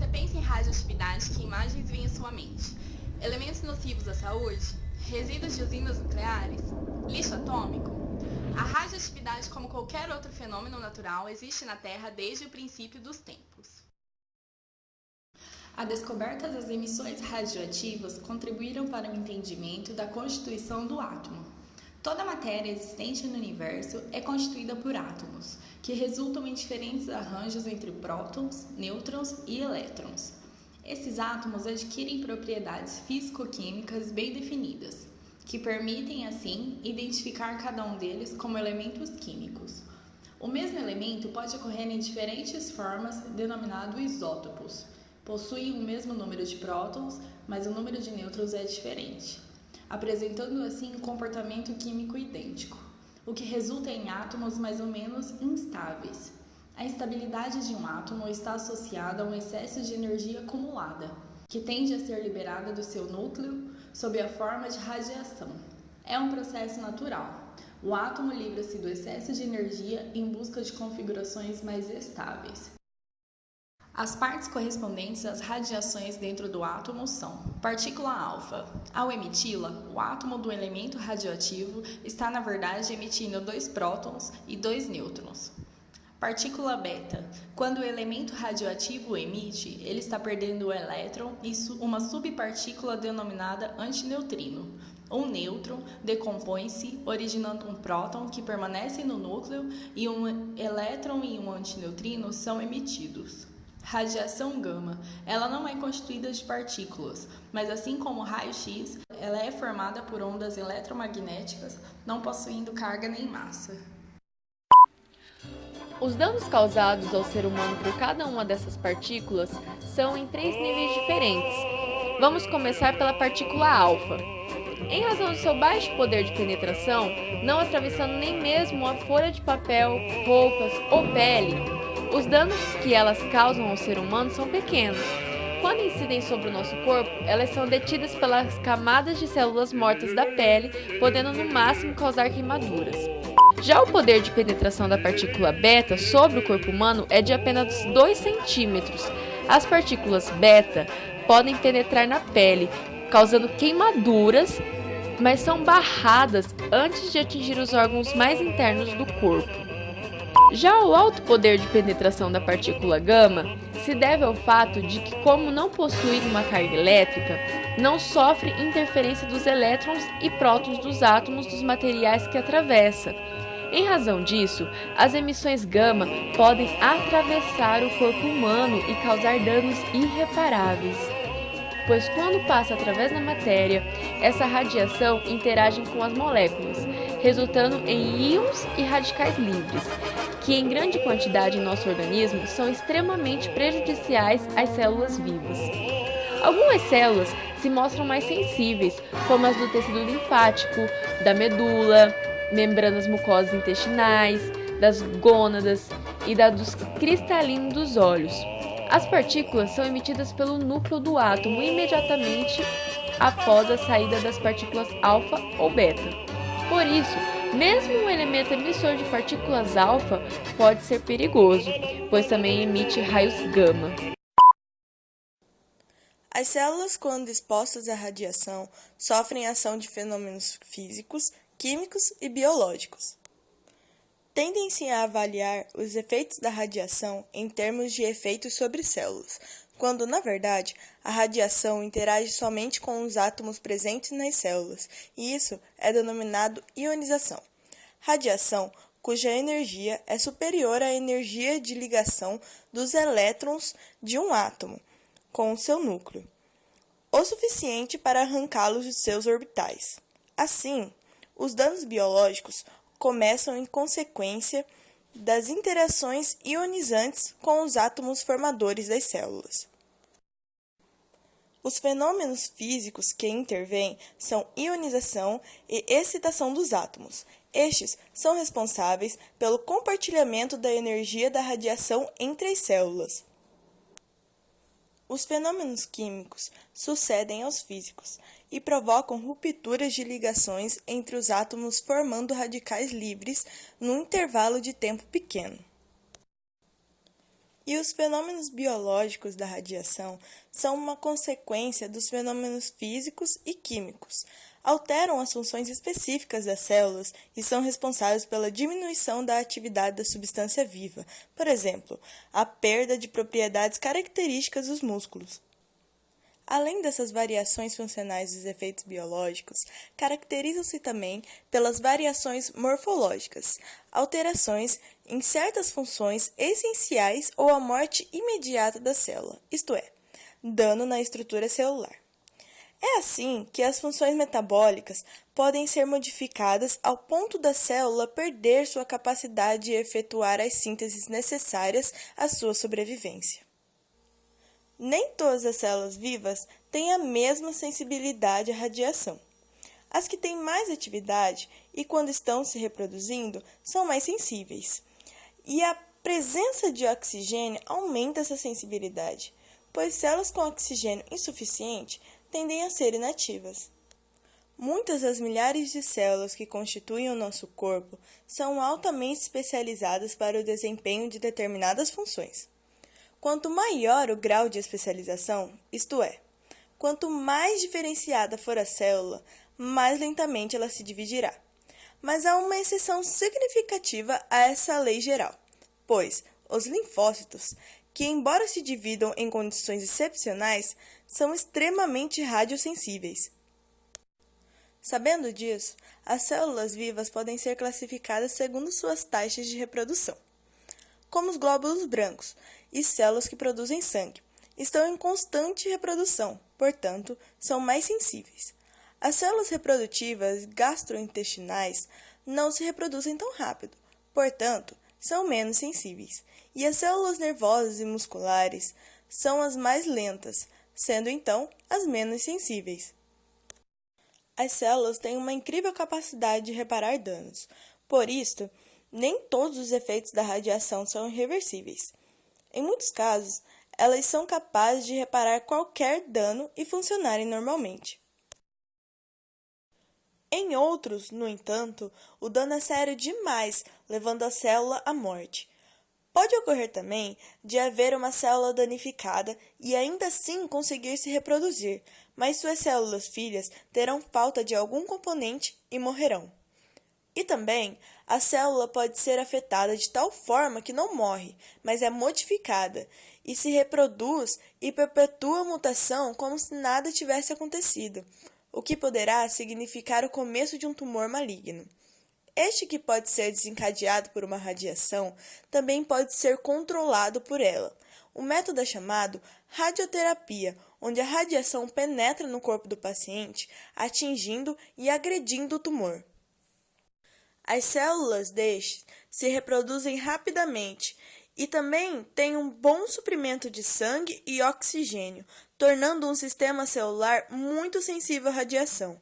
pensa em radioatividade, que imagens vêm à sua mente? Elementos nocivos à saúde? Resíduos de usinas nucleares? Lixo atômico? A radioatividade, como qualquer outro fenômeno natural, existe na Terra desde o princípio dos tempos. A descoberta das emissões radioativas contribuíram para o entendimento da constituição do átomo. Toda matéria existente no universo é constituída por átomos, que resultam em diferentes arranjos entre prótons, nêutrons e elétrons. Esses átomos adquirem propriedades físico-químicas bem definidas, que permitem, assim, identificar cada um deles como elementos químicos. O mesmo elemento pode ocorrer em diferentes formas, denominado isótopos. Possuem o mesmo número de prótons, mas o número de nêutrons é diferente, apresentando assim um comportamento químico idêntico, o que resulta em átomos mais ou menos instáveis. A instabilidade de um átomo está associada a um excesso de energia acumulada, que tende a ser liberada do seu núcleo sob a forma de radiação. É um processo natural. O átomo livra-se do excesso de energia em busca de configurações mais estáveis. As partes correspondentes às radiações dentro do átomo são: partícula alfa. Ao emiti-la, o átomo do elemento radioativo está, na verdade, emitindo 2 prótons e 2 nêutrons. Partícula beta. Quando o elemento radioativo emite, ele está perdendo o elétron e uma subpartícula denominada antineutrino. Um nêutron decompõe-se, originando um próton que permanece no núcleo, e um elétron e um antineutrino são emitidos. Radiação gama. Ela não é constituída de partículas, mas assim como o raio-x, ela é formada por ondas eletromagnéticas, não possuindo carga nem massa. Os danos causados ao ser humano por cada uma dessas partículas são em 3 níveis diferentes. Vamos começar pela partícula alfa. Em razão do seu baixo poder de penetração, não atravessando nem mesmo a folha de papel, roupas ou pele, os danos que elas causam ao ser humano são pequenos. Quando incidem sobre o nosso corpo, elas são detidas pelas camadas de células mortas da pele, podendo no máximo causar queimaduras. Já o poder de penetração da partícula beta sobre o corpo humano é de apenas 2 centímetros. As partículas beta podem penetrar na pele, causando queimaduras, mas são barradas antes de atingir os órgãos mais internos do corpo. Já o alto poder de penetração da partícula gama se deve ao fato de que, como não possui uma carga elétrica, não sofre interferência dos elétrons e prótons dos átomos dos materiais que atravessa. Em razão disso, as emissões gama podem atravessar o corpo humano e causar danos irreparáveis, pois quando passa através da matéria, essa radiação interage com as moléculas, resultando em íons e radicais livres, que em grande quantidade em nosso organismo são extremamente prejudiciais às células vivas. Algumas células se mostram mais sensíveis, como as do tecido linfático, da medula, membranas mucosas intestinais, das gônadas e da dos cristalinos dos olhos. As partículas são emitidas pelo núcleo do átomo imediatamente após a saída das partículas alfa ou beta. Por isso, mesmo um elemento emissor de partículas alfa pode ser perigoso, pois também emite raios gama. As células, quando expostas à radiação, sofrem a ação de fenômenos físicos, químicos e biológicos. Tendem-se a avaliar os efeitos da radiação em termos de efeitos sobre células, quando, na verdade, a radiação interage somente com os átomos presentes nas células, e isso é denominado ionização. Radiação cuja energia é superior à energia de ligação dos elétrons de um átomo com o seu núcleo, o suficiente para arrancá-los de seus orbitais. Assim, os danos biológicos começam em consequência das interações ionizantes com os átomos formadores das células. Os fenômenos físicos que intervêm são ionização e excitação dos átomos. Estes são responsáveis pelo compartilhamento da energia da radiação entre as células. Os fenômenos químicos sucedem aos físicos e provocam rupturas de ligações entre os átomos, formando radicais livres num intervalo de tempo pequeno. E os fenômenos biológicos da radiação são uma consequência dos fenômenos físicos e químicos. Alteram as funções específicas das células e são responsáveis pela diminuição da atividade da substância viva, por exemplo, a perda de propriedades características dos músculos. Além dessas variações funcionais dos efeitos biológicos, caracterizam-se também pelas variações morfológicas, alterações em certas funções essenciais ou a morte imediata da célula, isto é, dano na estrutura celular. É assim que as funções metabólicas podem ser modificadas ao ponto da célula perder sua capacidade de efetuar as sínteses necessárias à sua sobrevivência. Nem todas as células vivas têm a mesma sensibilidade à radiação. As que têm mais atividade e, quando estão se reproduzindo, são mais sensíveis. E a presença de oxigênio aumenta essa sensibilidade, pois células com oxigênio insuficiente tendem a ser inativas. Muitas das milhares de células que constituem o nosso corpo são altamente especializadas para o desempenho de determinadas funções. Quanto maior o grau de especialização, isto é, quanto mais diferenciada for a célula, mais lentamente ela se dividirá. Mas há uma exceção significativa a essa lei geral, pois os linfócitos, que embora se dividam em condições excepcionais, são extremamente radiosensíveis. Sabendo disso, as células vivas podem ser classificadas segundo suas taxas de reprodução. Como os glóbulos brancos e células que produzem sangue, estão em constante reprodução, portanto, são mais sensíveis. As células reprodutivas gastrointestinais não se reproduzem tão rápido, portanto, são menos sensíveis. E as células nervosas e musculares são as mais lentas, sendo então as menos sensíveis. As células têm uma incrível capacidade de reparar danos. Por isso, nem todos os efeitos da radiação são irreversíveis. Em muitos casos, elas são capazes de reparar qualquer dano e funcionarem normalmente. Em outros, no entanto, o dano é sério demais, levando a célula à morte. Pode ocorrer também de haver uma célula danificada e ainda assim conseguir se reproduzir, mas suas células filhas terão falta de algum componente e morrerão. E também, a célula pode ser afetada de tal forma que não morre, mas é modificada e se reproduz e perpetua a mutação como se nada tivesse acontecido, o que poderá significar o começo de um tumor maligno. Este que pode ser desencadeado por uma radiação também pode ser controlado por ela. O método é chamado radioterapia, onde a radiação penetra no corpo do paciente, atingindo e agredindo o tumor. As células deste se reproduzem rapidamente e também têm um bom suprimento de sangue e oxigênio, tornando um sistema celular muito sensível à radiação.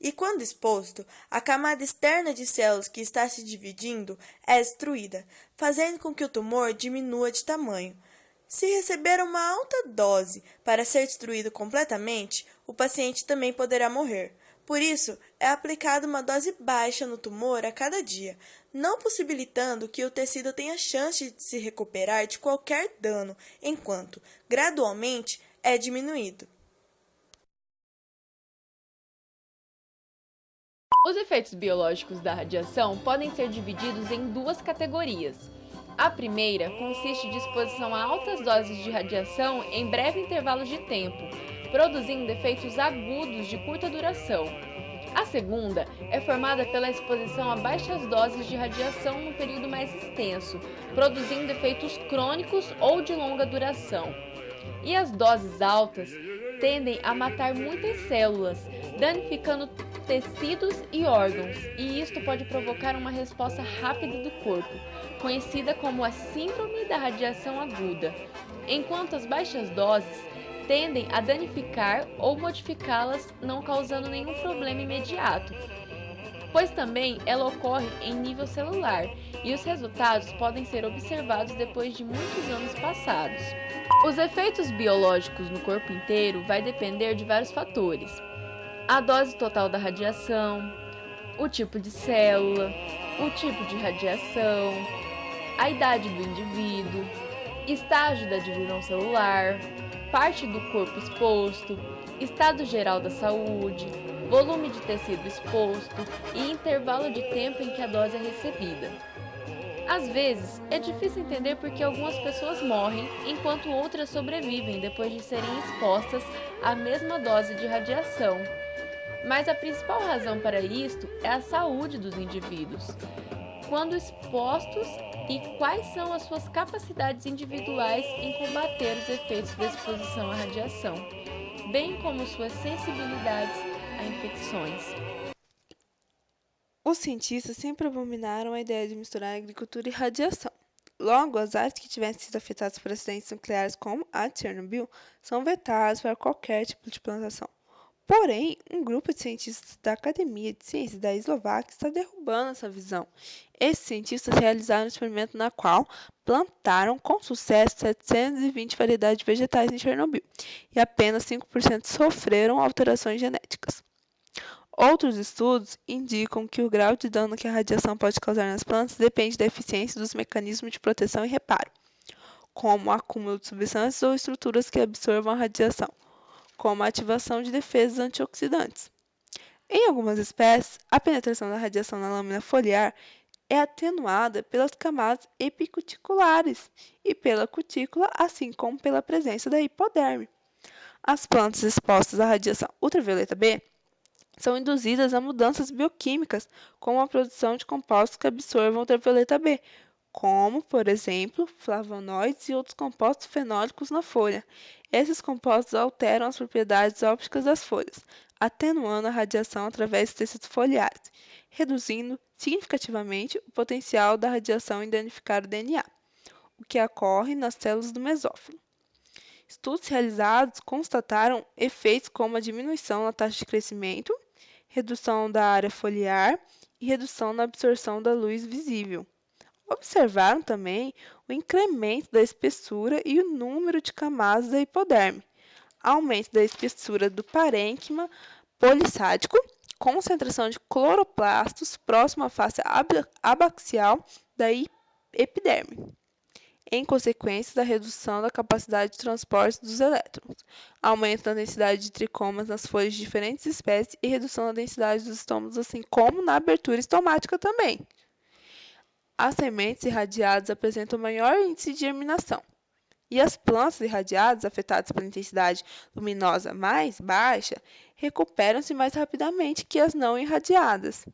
E quando exposto, a camada externa de células que está se dividindo é destruída, fazendo com que o tumor diminua de tamanho. Se receber uma alta dose para ser destruído completamente, o paciente também poderá morrer. Por isso, é aplicada uma dose baixa no tumor a cada dia, não possibilitando que o tecido tenha chance de se recuperar de qualquer dano, enquanto, gradualmente, é diminuído. Os efeitos biológicos da radiação podem ser divididos em duas categorias. A primeira consiste de exposição a altas doses de radiação em breve intervalo de tempo, produzindo efeitos agudos de curta duração. A segunda é formada pela exposição a baixas doses de radiação num período mais extenso, produzindo efeitos crônicos ou de longa duração. E as doses altas tendem a matar muitas células, danificando tecidos e órgãos, e isto pode provocar uma resposta rápida do corpo, conhecida como a síndrome da radiação aguda, enquanto as baixas doses tendem a danificar ou modificá-las, não causando nenhum problema imediato, pois também ela ocorre em nível celular, e os resultados podem ser observados depois de muitos anos passados. Os efeitos biológicos no corpo inteiro vai depender de vários fatores: a dose total da radiação, o tipo de célula, o tipo de radiação, a idade do indivíduo, estágio da divisão celular, parte do corpo exposto, estado geral da saúde, volume de tecido exposto e intervalo de tempo em que a dose é recebida. Às vezes, é difícil entender por que algumas pessoas morrem, enquanto outras sobrevivem depois de serem expostas à mesma dose de radiação. Mas a principal razão para isto é a saúde dos indivíduos. Quando expostos e quais são as suas capacidades individuais em combater os efeitos da exposição à radiação, bem como suas sensibilidades a infecções. Os cientistas sempre abominaram a ideia de misturar agricultura e radiação. Logo, as áreas que tivessem sido afetadas por acidentes nucleares como a de Chernobyl são vetadas para qualquer tipo de plantação. Porém, um grupo de cientistas da Academia de Ciências da Eslováquia está derrubando essa visão. Esses cientistas realizaram um experimento na qual plantaram com sucesso 720 variedades de vegetais em Chernobyl e apenas 5% sofreram alterações genéticas. Outros estudos indicam que o grau de dano que a radiação pode causar nas plantas depende da eficiência dos mecanismos de proteção e reparo, como o acúmulo de substâncias ou estruturas que absorvam a radiação, como a ativação de defesas antioxidantes. Em algumas espécies, a penetração da radiação na lâmina foliar é atenuada pelas camadas epicuticulares e pela cutícula, assim como pela presença da hipoderme. As plantas expostas à radiação ultravioleta B são induzidas a mudanças bioquímicas, como a produção de compostos que absorvam ultravioleta B, como, por exemplo, flavonoides e outros compostos fenólicos na folha. Esses compostos alteram as propriedades ópticas das folhas, atenuando a radiação através dos tecidos foliares, reduzindo significativamente o potencial da radiação em danificar o DNA, o que ocorre nas células do mesófilo. Estudos realizados constataram efeitos como a diminuição na taxa de crescimento, redução da área foliar e redução na absorção da luz visível. Observaram também o incremento da espessura e o número de camadas da hipoderme, aumento da espessura do parênquima polissádico, concentração de cloroplastos próximo à face abaxial da epiderme, em consequência da redução da capacidade de transporte dos elétrons, aumento da densidade de tricomas nas folhas de diferentes espécies e redução da densidade dos estômagos, assim como na abertura estomática também. As sementes irradiadas apresentam maior índice de germinação, e as plantas irradiadas afetadas pela intensidade luminosa mais baixa recuperam-se mais rapidamente que as não irradiadas.